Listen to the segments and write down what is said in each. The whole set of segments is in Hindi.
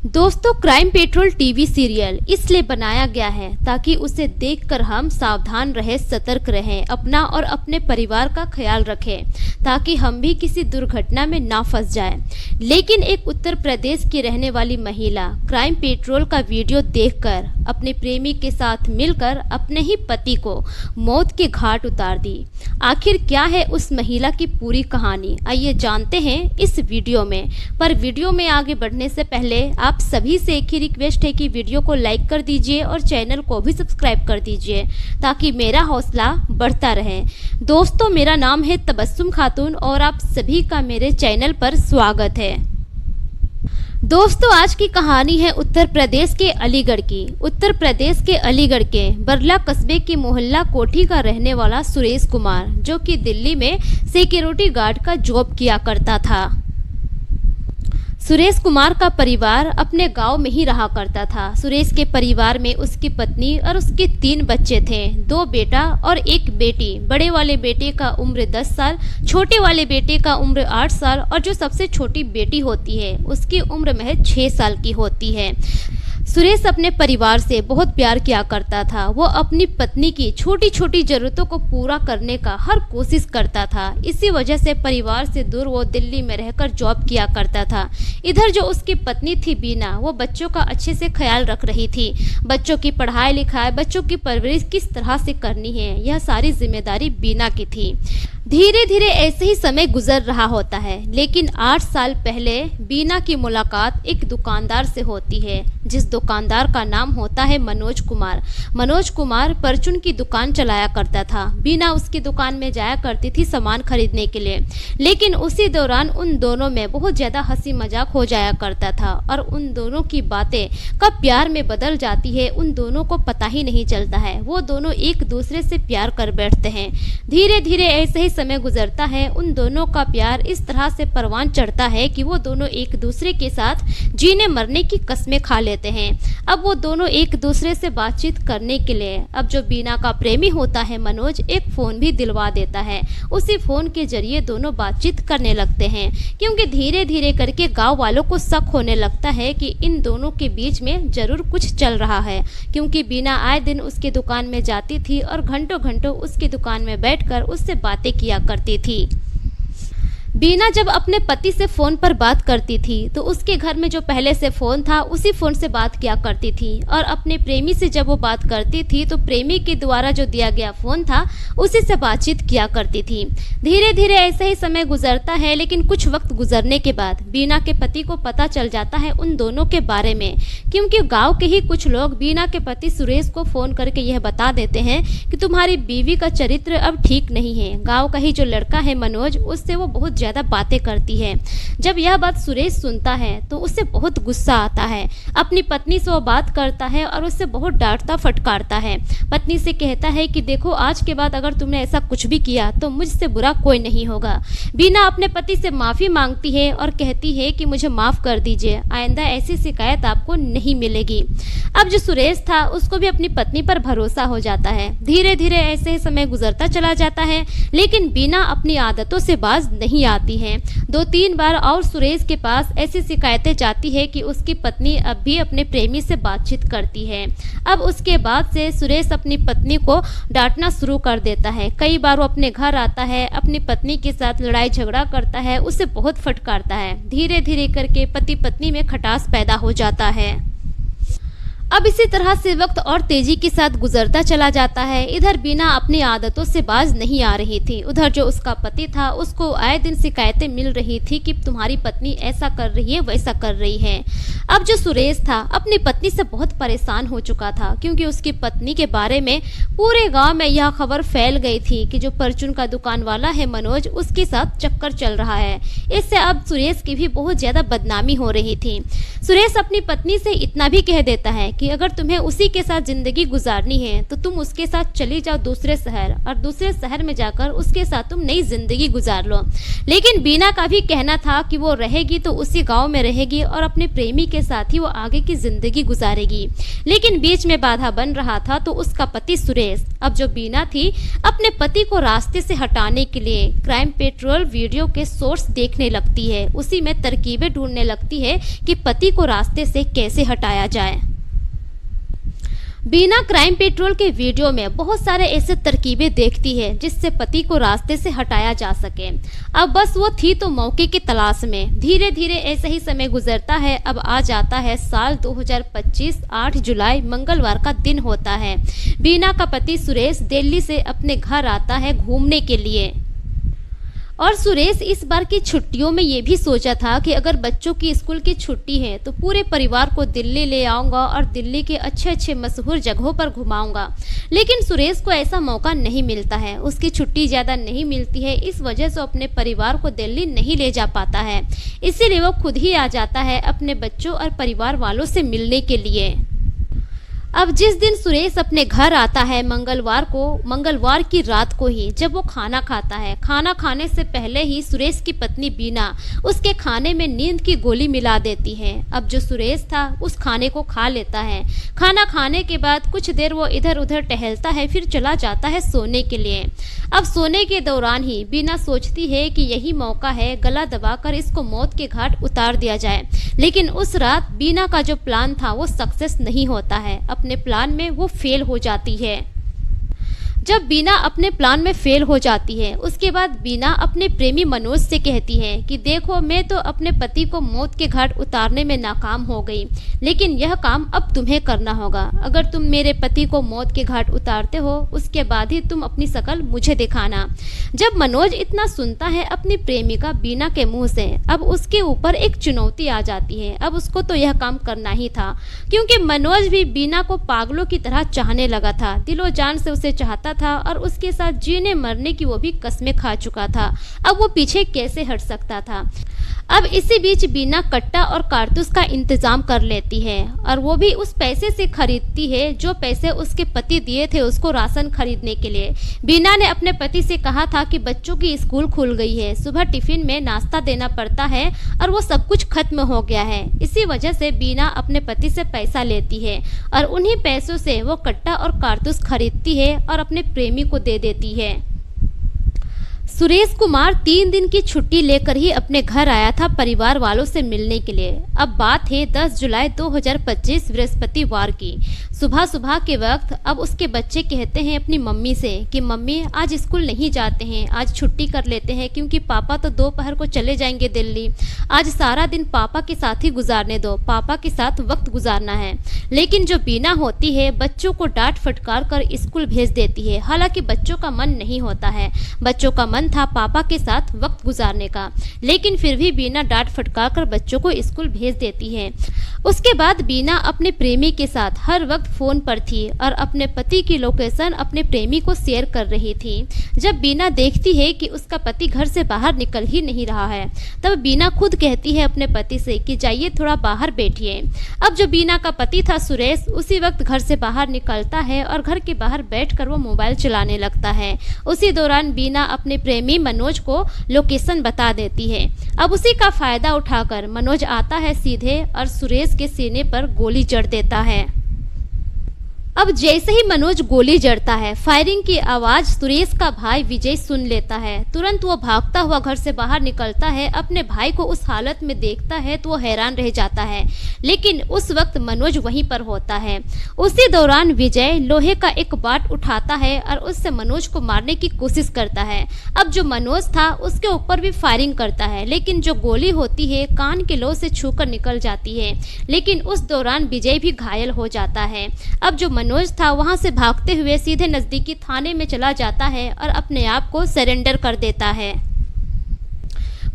दोस्तों, क्राइम पेट्रोल टीवी सीरियल इसलिए बनाया गया है ताकि उसे देखकर हम सावधान रहें, सतर्क रहें, अपना और अपने परिवार का ख्याल रखें ताकि हम भी किसी दुर्घटना में ना फंस जाएं। लेकिन एक उत्तर प्रदेश की रहने वाली महिला क्राइम पेट्रोल का वीडियो देखकर अपने प्रेमी के साथ मिलकर अपने ही पति को मौत के घाट उतार दी। आखिर क्या है उस महिला की पूरी कहानी, आइए जानते हैं इस वीडियो में। पर वीडियो में आगे बढ़ने से पहले आप सभी से एक ही रिक्वेस्ट है कि वीडियो को लाइक कर दीजिए और चैनल को भी सब्सक्राइब कर दीजिए ताकि मेरा हौसला बढ़ता रहे। दोस्तों, मेरा नाम है तबस्सुम खातून और आप सभी का मेरे चैनल पर स्वागत है। दोस्तों, आज की कहानी है उत्तर प्रदेश के अलीगढ़ की। उत्तर प्रदेश के अलीगढ़ के बरला कस्बे की मोहल्ला कोठी का रहने वाला सुरेश कुमार, जो कि दिल्ली में सिक्योरिटी गार्ड का जॉब किया करता था। सुरेश कुमार का परिवार अपने गांव में ही रहा करता था। सुरेश के परिवार में उसकी पत्नी और उसके 3 बच्चे थे, 2 बेटा और 1 बेटी। बड़े वाले बेटे का उम्र 10 साल, छोटे वाले बेटे का उम्र 8 साल और जो सबसे छोटी बेटी होती है उसकी उम्र महज 6 साल की होती है। सुरेश अपने परिवार से बहुत प्यार किया करता था। वो अपनी पत्नी की छोटी छोटी जरूरतों को पूरा करने का हर कोशिश करता था। इसी वजह से परिवार से दूर वो दिल्ली में रहकर जॉब किया करता था। इधर जो उसकी पत्नी थी बीना, वो बच्चों का अच्छे से ख्याल रख रही थी। बच्चों की पढ़ाई लिखाई, बच्चों की परवरिश किस तरह से करनी है, यह सारी जिम्मेदारी बीना की थी। धीरे धीरे ऐसे ही समय गुजर रहा होता है, लेकिन 8 साल पहले बीना की मुलाकात एक दुकानदार से होती है, जिस दुकानदार का नाम होता है मनोज कुमार। मनोज कुमार परचून की दुकान चलाया करता था। बीना उसकी दुकान में जाया करती थी सामान खरीदने के लिए, लेकिन उसी दौरान उन दोनों में बहुत ज़्यादा हंसी मजाक हो जाया करता था और उन दोनों की बातें कब प्यार में बदल जाती है उन दोनों को पता ही नहीं चलता है। वो दोनों एक दूसरे से प्यार कर बैठते हैं। धीरे धीरे ऐसे ही समय गुजरता है। उन दोनों का प्यार इस तरह से परवान चढ़ता है कि वो दोनों एक दूसरे के साथ जीने मरने की कस्में खा लेते हैं। अब वो दोनों एक दूसरे से बातचीत करने के लिए अब जो बीना का प्रेमी होता है मनोज, एक फ़ोन भी दिलवा देता है। उसी फ़ोन के जरिए दोनों बातचीत करने लगते हैं, क्योंकि धीरे धीरे करके गांव वालों को शक होने लगता है कि इन दोनों के बीच में ज़रूर कुछ चल रहा है, क्योंकि बीना आए दिन उसकी दुकान में जाती थी और घंटों घंटों उसकी दुकान में बैठकर उससे बातें किया करती थी। बीना जब अपने पति से फ़ोन पर बात करती थी तो उसके घर में जो पहले से फ़ोन था उसी फ़ोन से बात किया करती थी, और अपने प्रेमी से जब वो बात करती थी तो प्रेमी के द्वारा जो दिया गया फ़ोन था उसी से बातचीत किया करती थी। धीरे धीरे ऐसे ही समय गुजरता है, लेकिन कुछ वक्त गुजरने के बाद बीना के पति को पता चल जाता है उन दोनों के बारे में, क्योंकि गाँव के ही कुछ लोग बीना के पति सुरेश को फ़ोन करके यह बता देते हैं कि तुम्हारी बीवी का चरित्र अब ठीक नहीं है। गाँव का ही जो लड़का है मनोज, उससे वो बहुत ज़्यादा बातें करती है। जब यह बात सुरेश सुनता है तो उसे बहुत गुस्सा आता है। अपनी पत्नी से वो बात करता है और उससे बहुत डांटता फटकारता है। पत्नी से कहता है कि देखो, आज के बाद अगर तुमने ऐसा कुछ भी किया तो मुझसे बुरा कोई नहीं होगा। बीना अपने पति से माफ़ी मांगती है और कहती है कि मुझे माफ़ कर दीजिए, आइंदा ऐसी शिकायत आपको नहीं मिलेगी। अब जो सुरेश था उसको भी अपनी पत्नी पर भरोसा हो जाता है। धीरे धीरे ऐसे ही समय गुजरता चला जाता है, लेकिन बीना अपनी आदतों से बाज नहीं आती है। 2-3 बार और सुरेश के पास ऐसी शिकायतें जाती है कि उसकी पत्नी अब भी अपने प्रेमी से बातचीत करती है। अब उसके बाद से सुरेश अपनी पत्नी को डांटना शुरू कर देता है। कई बार वो अपने घर आता है, अपनी पत्नी के साथ लड़ाई झगड़ा करता है, उसे बहुत फटकारता है। धीरे धीरे करके पति पत्नी में खटास पैदा हो जाता है। अब इसी तरह से वक्त और तेजी के साथ गुजरता चला जाता है। इधर बीना अपनी आदतों से बाज नहीं आ रही थी। उधर जो उसका पति था उसको आए दिन शिकायतें मिल रही थी कि तुम्हारी पत्नी ऐसा कर रही है, वैसा कर रही है। अब जो सुरेश था अपनी पत्नी से बहुत परेशान हो चुका था, क्योंकि उसकी पत्नी के बारे में पूरे गांव में यह खबर फैल गई थी कि जो परचून का दुकान वाला है मनोज, उसके साथ चक्कर चल रहा है। इससे अब सुरेश की भी बहुत ज़्यादा बदनामी हो रही थी। सुरेश अपनी पत्नी से इतना भी कह देता है कि कि अगर तुम्हें उसी के साथ ज़िंदगी गुजारनी है तो तुम उसके साथ चली जाओ दूसरे शहर, और दूसरे शहर में जाकर उसके साथ तुम नई ज़िंदगी गुजार लो। लेकिन बीना का भी कहना था कि वो रहेगी तो उसी गांव में रहेगी और अपने प्रेमी के साथ ही वो आगे की ज़िंदगी गुजारेगी। लेकिन बीच में बाधा बन रहा था तो उसका पति सुरेश। अब जो बीना थी अपने पति को रास्ते से हटाने के लिए क्राइम पेट्रोल वीडियो के सोर्स देखने लगती है, उसी में तरकीबें ढूंढने लगती है कि पति को रास्ते से कैसे हटाया जाए। बीना क्राइम पेट्रोल के वीडियो में बहुत सारे ऐसे तरकीबें देखती है जिससे पति को रास्ते से हटाया जा सके। अब बस वो थी तो मौके की तलाश में। धीरे धीरे ऐसे ही समय गुजरता है। अब आ जाता है साल 2025, 8 जुलाई मंगलवार का दिन होता है। बीना का पति सुरेश दिल्ली से अपने घर आता है घूमने के लिए। और सुरेश इस बार की छुट्टियों में ये भी सोचा था कि अगर बच्चों की स्कूल की छुट्टी है तो पूरे परिवार को दिल्ली ले आऊँगा और दिल्ली के अच्छे अच्छे मशहूर जगहों पर घुमाऊँगा। लेकिन सुरेश को ऐसा मौका नहीं मिलता है, उसकी छुट्टी ज़्यादा नहीं मिलती है, इस वजह से अपने परिवार को दिल्ली नहीं ले जा पाता है। इसीलिए वो खुद ही आ जाता है अपने बच्चों और परिवार वालों से मिलने के लिए। अब जिस दिन सुरेश अपने घर आता है मंगलवार की रात को ही जब वो खाना खाता है, खाना खाने से पहले ही सुरेश की पत्नी बीना उसके खाने में नींद की गोली मिला देती है। अब जो सुरेश था उस खाने को खा लेता है। खाना खाने के बाद कुछ देर वो इधर उधर टहलता है, फिर चला जाता है सोने के लिए। अब सोने के दौरान ही बीना सोचती है कि यही मौका है, गला दबाकर इसको मौत के घाट उतार दिया जाए। लेकिन उस रात बीना का जो प्लान था वो सक्सेस नहीं होता है। अपने प्लान में वो फेल हो जाती है। जब बीना अपने प्लान में फेल हो जाती है उसके बाद बीना अपने प्रेमी मनोज से कहती है कि देखो, मैं तो अपने पति को मौत के घाट उतारने में नाकाम हो गई, लेकिन यह काम अब तुम्हें करना होगा। अगर तुम मेरे पति को मौत के घाट उतारते हो उसके बाद ही तुम अपनी शकल मुझे दिखाना। जब मनोज इतना सुनता है अपनी प्रेमिका बीना के मुंह से, अब उसके ऊपर एक चुनौती आ जाती है। अब उसको तो यह काम करना ही था, क्योंकि मनोज भी बीना को पागलों की तरह चाहने लगा था, दिलो जान से उसे चाहता था और उसके साथ जीने मरने की वो भी कस्में खा चुका था। अब वो पीछे कैसे हट सकता था। अब इसी बीच बीना कट्टा और कारतूस का इंतजाम कर लेती है, और वो भी उस पैसे से खरीदती है जो पैसे उसके पति दिए थे उसको राशन खरीदने के लिए। बीना ने अपने पति से कहा था कि बच्चों की स्कूल खुल गई है, सुबह टिफिन में नाश्ता देना पड़ता है और वो सब कुछ खत्म हो गया है। इसी वजह से बीना अपने पति से पैसा लेती है और उन्हीं पैसों से वो कट्टा और कारतूस खरीदती है और अपने प्रेमी को दे देती है। सुरेश कुमार 3 दिन की छुट्टी लेकर ही अपने घर आया था परिवार वालों से मिलने के लिए। अब बात है 10 जुलाई 2025 बृहस्पतिवार की। सुबह सुबह के वक्त अब उसके बच्चे कहते हैं अपनी मम्मी से कि मम्मी आज स्कूल नहीं जाते हैं, आज छुट्टी कर लेते हैं क्योंकि पापा तो दोपहर को चले जाएंगे दिल्ली। आज सारा दिन पापा के साथ ही गुजारने दो, पापा के साथ वक्त गुजारना है। लेकिन जो बीना होती है बच्चों को डांट फटकार कर स्कूल भेज देती है। हालांकि बच्चों का मन नहीं होता है, बच्चों का मन था पापा के साथ वक्त गुजारने का, लेकिन फिर भी बीना डांट फटकार कर बच्चों को स्कूल भेज देती है। उसके बाद बीना अपने प्रेमी के साथ हर वक्त फोन पर थी और अपने पति की लोकेशन अपने प्रेमी को शेयर कर रही थी। जब बीना देखती है कि उसका पति घर से बाहर निकल ही नहीं रहा है, तब बीना खुद कहती है अपने पति से कि जाइए थोड़ा बाहर बैठिए। अब जो बीना का पति था सुरेश उसी वक्त घर से बाहर निकलता है और घर के बाहर बैठकर वो मोबाइल चलाने लगता है। उसी दौरान बीना अपने प्रेमी मनोज को लोकेशन बता देती है। अब उसी का फायदा उठाकर मनोज आता है सीधे और सुरेश के सीने पर गोली जड़ देता है। अब जैसे ही मनोज गोली जड़ता है, फायरिंग की आवाज सुरेश का भाई विजय सुन लेता है। तुरंत वो भागता हुआ घर से बाहर निकलता है। अपने भाई को उस हालत में देखता है तो वो हैरान रह जाता है, लेकिन उस वक्त मनोज वहीं पर होता है। उसी दौरान विजय लोहे का एक बाट उठाता है और उससे मनोज को मारने की कोशिश करता है। अब जो मनोज था उसके ऊपर भी फायरिंग करता है, लेकिन जो गोली होती है कान के लौ से छूकर निकल जाती है। लेकिन उस दौरान विजय भी घायल हो जाता है। अब जो मनोज था वहां से भागते हुए सीधे नजदीकी थाने में चला जाता है और अपने आप को सरेंडर कर देता है।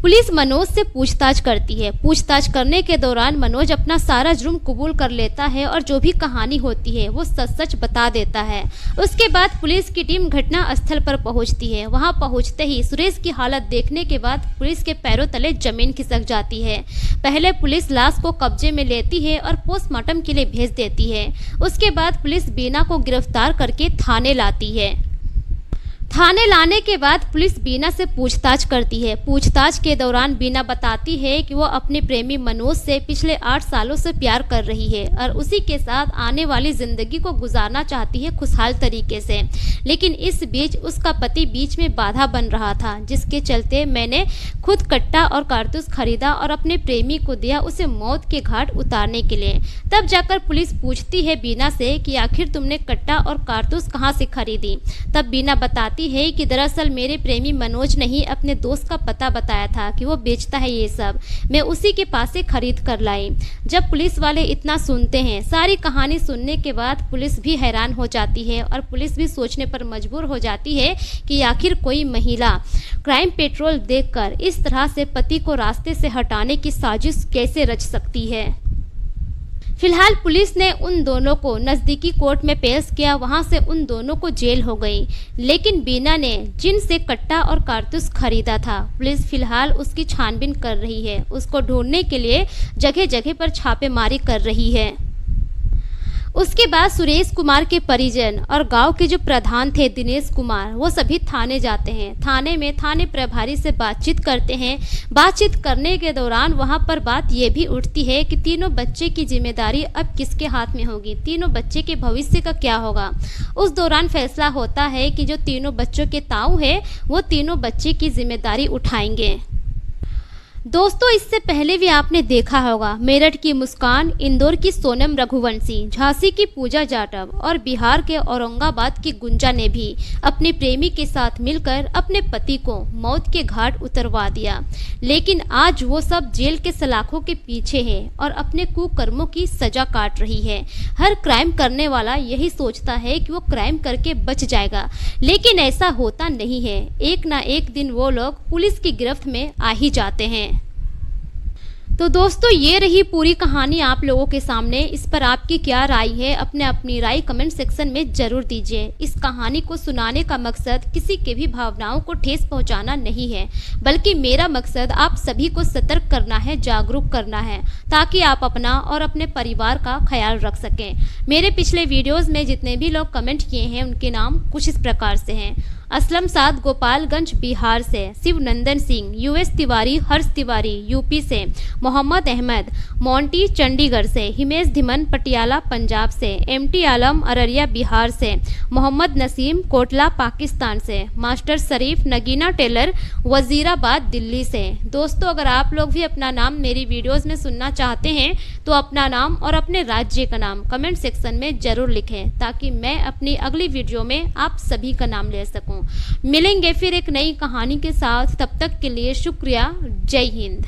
पुलिस मनोज से पूछताछ करती है। पूछताछ करने के दौरान मनोज अपना सारा जुर्म कबूल कर लेता है और जो भी कहानी होती है वो सच सच बता देता है। उसके बाद पुलिस की टीम घटना स्थल पर पहुंचती है। वहां पहुंचते ही सुरेश की हालत देखने के बाद पुलिस के पैरों तले जमीन खिसक जाती है। पहले पुलिस लाश को कब्जे में लेती है और पोस्टमार्टम के लिए भेज देती है। उसके बाद पुलिस बीना को गिरफ्तार करके थाने लाती है। थाने लाने के बाद पुलिस बीना से पूछताछ करती है। पूछताछ के दौरान बीना बताती है कि वो अपने प्रेमी मनोज से पिछले 8 सालों से प्यार कर रही है और उसी के साथ आने वाली जिंदगी को गुजारना चाहती है खुशहाल तरीके से। लेकिन इस बीच उसका पति बीच में बाधा बन रहा था, जिसके चलते मैंने खुद कट्टा और कारतूस खरीदा और अपने प्रेमी को दिया उसे मौत के घाट उतारने के लिए। तब जाकर पुलिस पूछती है बीना से कि आखिर तुमने कट्टा और कारतूस कहाँ से खरीदी। तब बीना बताती है कि दरअसल मेरे प्रेमी मनोज ने ही अपने दोस्त का पता बताया था कि वो बेचता है ये सब, मैं उसी के पास से खरीद कर लाई। जब पुलिस वाले इतना सुनते हैं, सारी कहानी सुनने के बाद पुलिस भी हैरान हो जाती है और पुलिस भी सोचने पर मजबूर हो जाती है कि आखिर कोई महिला क्राइम पेट्रोल देखकर इस तरह से पति को रास्ते से हटाने की साजिश कैसे रच सकती है। फिलहाल पुलिस ने उन दोनों को नज़दीकी कोर्ट में पेश किया, वहां से उन दोनों को जेल हो गई। लेकिन बीना ने जिनसे कट्टा और कारतूस खरीदा था, पुलिस फिलहाल उसकी छानबीन कर रही है। उसको ढूंढने के लिए जगह जगह पर छापेमारी कर रही है। उसके बाद सुरेश कुमार के परिजन और गांव के जो प्रधान थे दिनेश कुमार, वो सभी थाने जाते हैं। थाने में थाने प्रभारी से बातचीत करते हैं। बातचीत करने के दौरान वहां पर बात ये भी उठती है कि तीनों बच्चे की जिम्मेदारी अब किसके हाथ में होगी, तीनों बच्चे के भविष्य का क्या होगा। उस दौरान फैसला होता है कि जो तीनों बच्चों के ताऊ है वो तीनों बच्चे की जिम्मेदारी उठाएंगे। दोस्तों, इससे पहले भी आपने देखा होगा मेरठ की मुस्कान, इंदौर की सोनम रघुवंशी, झांसी की पूजा जाटव और बिहार के औरंगाबाद की गुंजा ने भी अपने प्रेमी के साथ मिलकर अपने पति को मौत के घाट उतरवा दिया। लेकिन आज वो सब जेल के सलाखों के पीछे है और अपने कुकर्मों की सजा काट रही है। हर क्राइम करने वाला यही सोचता है कि वो क्राइम करके बच जाएगा, लेकिन ऐसा होता नहीं है। एक ना एक दिन वो लोग पुलिस की गिरफ्त में आ ही जाते हैं। तो दोस्तों, ये रही पूरी कहानी आप लोगों के सामने। इस पर आपकी क्या राय है, अपनी राय कमेंट सेक्शन में जरूर दीजिए। इस कहानी को सुनाने का मकसद किसी के भी भावनाओं को ठेस पहुंचाना नहीं है, बल्कि मेरा मकसद आप सभी को सतर्क करना है, जागरूक करना है, ताकि आप अपना और अपने परिवार का ख्याल रख सकें। मेरे पिछले वीडियोज़ में जितने भी लोग कमेंट किए हैं उनके नाम कुछ इस प्रकार से हैं। असलम साद गोपालगंज बिहार से, शिवनंदन सिंह, यूएस तिवारी, हर्ष तिवारी यूपी से, मोहम्मद अहमद मोंटी चंडीगढ़ से, हिमेश धिमन पटियाला पंजाब से, एमटी आलम अररिया बिहार से, मोहम्मद नसीम कोटला पाकिस्तान से, मास्टर शरीफ नगीना टेलर वजीराबाद दिल्ली से। दोस्तों, अगर आप लोग भी अपना नाम मेरी वीडियोस में सुनना चाहते हैं तो अपना नाम और अपने राज्य का नाम कमेंट सेक्शन में जरूर लिखें, ताकि मैं अपनी अगली वीडियो में आप सभी का नाम ले सकूं। मिलेंगे फिर एक नई कहानी के साथ, तब तक के लिए शुक्रिया। जय हिंद।